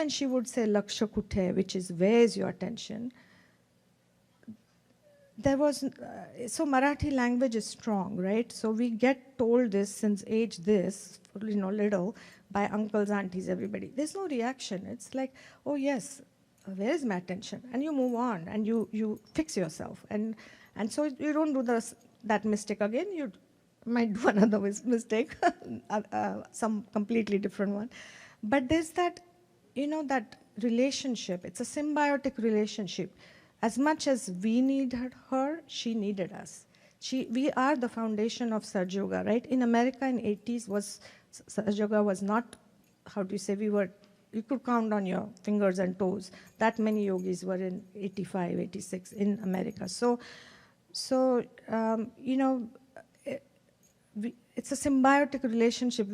when she would say Laksha Kuthe, which is where's your attention, there was, so Marathi language is strong, right? So we get told this since age this, little, by uncles, aunties, everybody. There's no reaction. It's like, oh yes, where is my attention? And you move on and you fix yourself. And so you don't do that mistake again. You might do another mistake, some completely different one. But there's that, that relationship. It's a symbiotic relationship. As much as we needed her, she needed us. We are the foundation of Sahaja Yoga, right? In America in 80s, Sahaja Yoga was not, how do you say, you could count on your fingers and toes. That many yogis were in 85, 86 in America. It's a symbiotic relationship.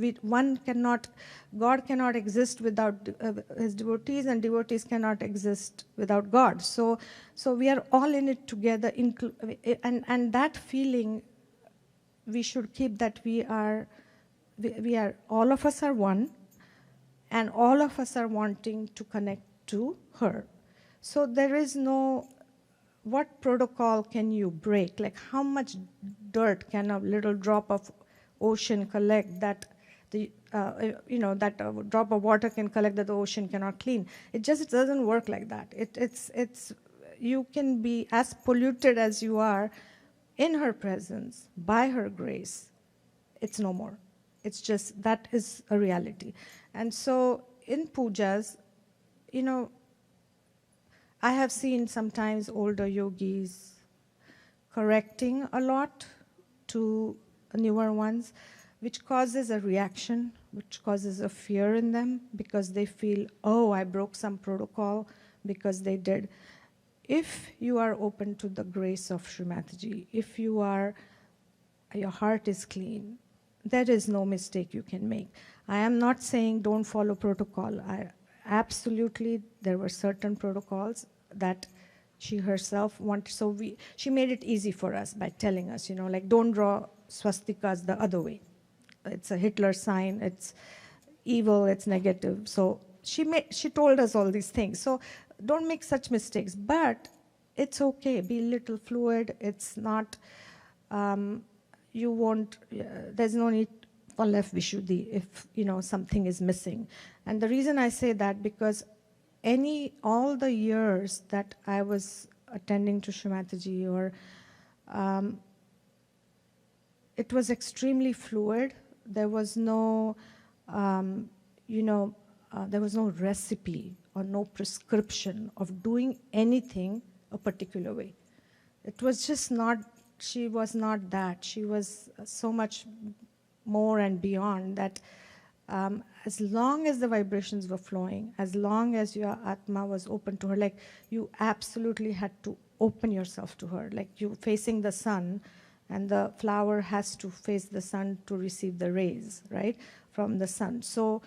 God cannot exist without his devotees, and devotees cannot exist without God. So we are all in it together, and that feeling, we should keep that we are, all of us are one, and all of us are wanting to connect to her. So there is no, what protocol can you break? Like how much dirt can a little drop of ocean collect that that a drop of water can collect that the ocean cannot clean? It doesn't work like that. You can be as polluted as you are in her presence, by her grace. It's no more. It's just, that is a reality. And so in pujas, I have seen sometimes older yogis correcting a lot to newer ones, which causes a reaction, which causes a fear in them, because they feel, oh, I broke some protocol because they did. If you are open to the grace of Shri Mataji, if your heart is clean, there is no mistake you can make. I am not saying don't follow protocol. Absolutely, there were certain protocols that she herself wanted. So she made it easy for us by telling us, like don't draw swastikas the other way. It's a Hitler sign, it's evil, it's negative. So she told us all these things. So don't make such mistakes, but it's okay, be a little fluid. It's not, there's no need for left vishuddhi if, something is missing. And the reason I say that, because all the years that I was attending to Shri Mataji, it was extremely fluid. There was no, there was no recipe or no prescription of doing anything a particular way. It was just not, she was not that. She was so much more and beyond that. As long as the vibrations were flowing, as long as your Atma was open to her, like you absolutely had to open yourself to her, like you facing the sun, and the flower has to face the sun to receive the rays, right, from the sun. So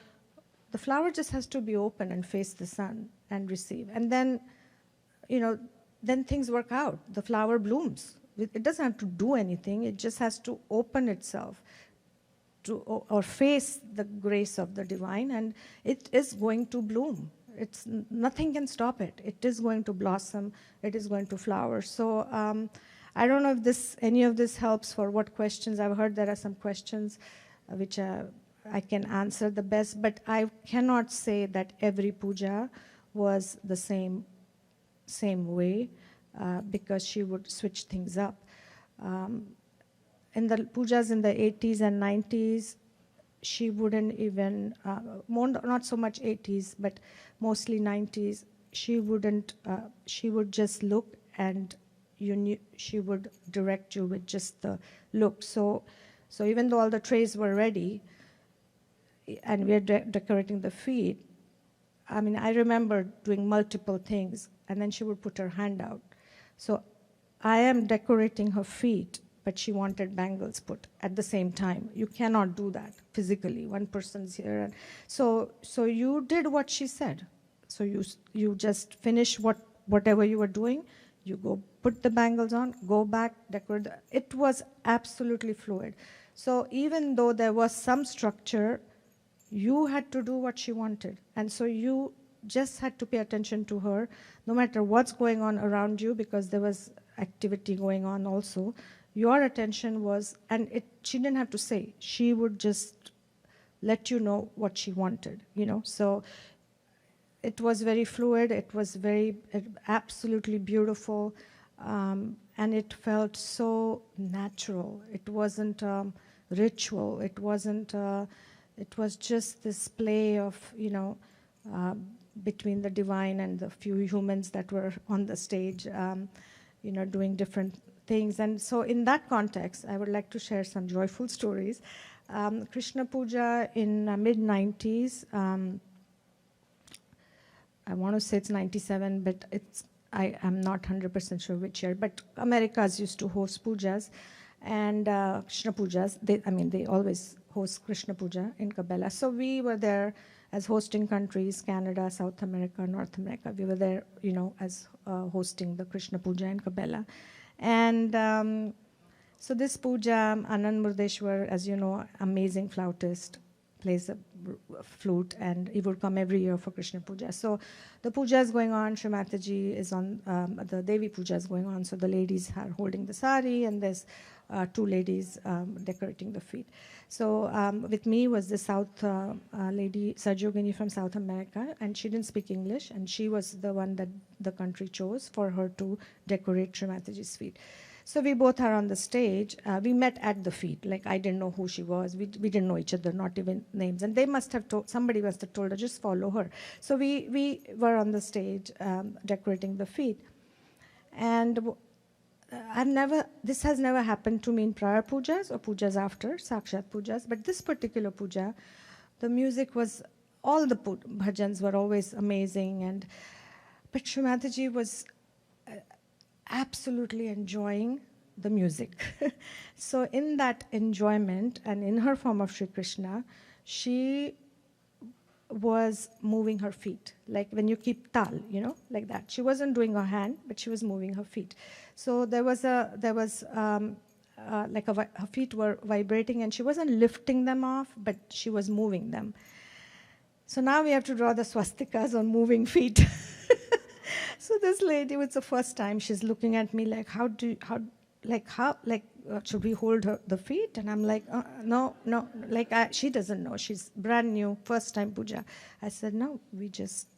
the flower just has to be open and face the sun and receive. And then, then things work out. The flower blooms. It doesn't have to do anything. It just has to open itself or face the grace of the divine, and it is going to bloom. Nothing can stop it. It is going to blossom. It is going to flower. So I don't know if any of this helps for what questions. I've heard there are some questions which I can answer the best, but I cannot say that every puja was the same way, because she would switch things up. In the pujas in the 80s and 90s, she wouldn't even, not so much 80s, but mostly 90s, she would just look, and she would direct you with just the look. So even though all the trays were ready, and we are decorating the feet, I remember doing multiple things, and then she would put her hand out. So I am decorating her feet, but she wanted bangles put at the same time. You cannot do that physically. One person's here. And so you did what she said. So you just finish whatever you were doing. You go put the bangles on, go back, decorate. It was absolutely fluid. So even though there was some structure, you had to do what she wanted. And so you just had to pay attention to her, no matter what's going on around you, because there was activity going on also. Your attention was, and she didn't have to say, she would just let you know what she wanted, So it was very fluid, it was absolutely beautiful, and it felt so natural. It wasn't ritual, it wasn't, it was just this play of, between the divine and the few humans that were on the stage, doing different things. And so in that context, I would like to share some joyful stories. Krishna Puja in mid-90s, I want to say it's 97, but I am not 100% sure which year, but Americas used to host pujas and Krishna Pujas. They always host Krishna Puja in Cabela. So we were there as hosting countries, Canada, South America, North America. We were there, as hosting the Krishna Puja in Cabela. And so this puja, Anand Murdeshwar, as you know, amazing flautist, plays a flute, and he would come every year for Krishna Puja. So the puja is going on, Shri Mataji is on, the Devi Puja is going on, so the ladies are holding the sari, and there's two ladies decorating the feet. So with me was the South lady, Sajogini from South America, and she didn't speak English, and she was the one that the country chose for her to decorate Shri Mataji's feet. So we both are on the stage. We met at the feet. Like, I didn't know who she was. We didn't know each other, not even names. And they must have somebody must have told her, just follow her. So we were on the stage decorating the feet. And this has never happened to me in prior pujas or pujas after, sakshat pujas. But this particular puja, the music was, all the bhajans were always amazing. But Shri Mataji was absolutely enjoying the music. So in that enjoyment, and in her form of Shri Krishna, she was moving her feet, like when you keep tal, like that. She wasn't doing her hand, but she was moving her feet. So her feet were vibrating, and she wasn't lifting them off, but she was moving them. So now we have to draw the swastikas on moving feet. So this lady, it's the first time, she's looking at me like, should we hold the feet? And I'm like, no, she doesn't know. She's brand new, first time puja. I said, no, we just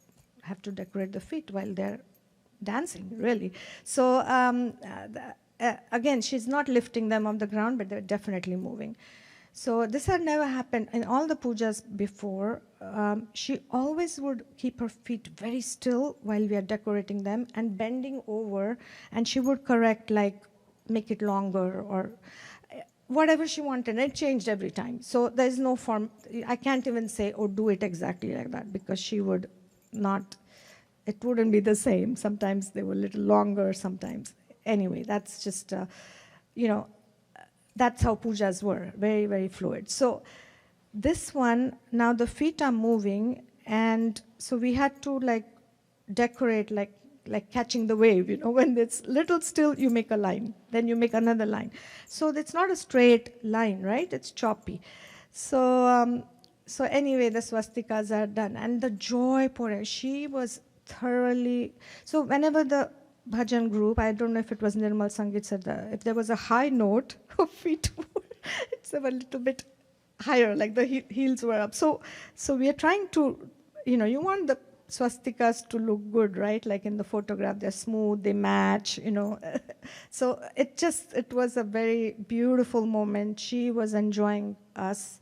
have to decorate the feet while they're dancing, really. So again, she's not lifting them off the ground, but they're definitely moving. So this had never happened in all the pujas before. She always would keep her feet very still while we are decorating them and bending over, and she would correct, like make it longer or whatever she wanted. It changed every time. So there's no form. I can't even say, oh, do it exactly like that, because she would not, it wouldn't be the same. Sometimes they were a little longer, sometimes. Anyway, that's just, that's how pujas were, very, very fluid. So this one, now the feet are moving, and so we had to decorate like catching the wave, when it's little still, you make a line, then you make another line. So it's not a straight line, right? It's choppy. So so anyway, the swastikas are done, and the joy pouring. She was thoroughly, so whenever the bhajan group, I don't know if it was Nirmal Sangeet said that, if there was a high note, her feet were, it's a little bit higher, like the heels were up. So we are trying to, you want the swastikas to look good, right? Like in the photograph, they're smooth, they match, So it was a very beautiful moment. She was enjoying us.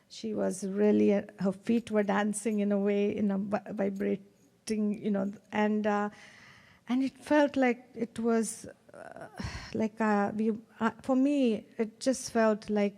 She was really, her feet were dancing in a way, vibrating, and it felt like it was for me, it just felt like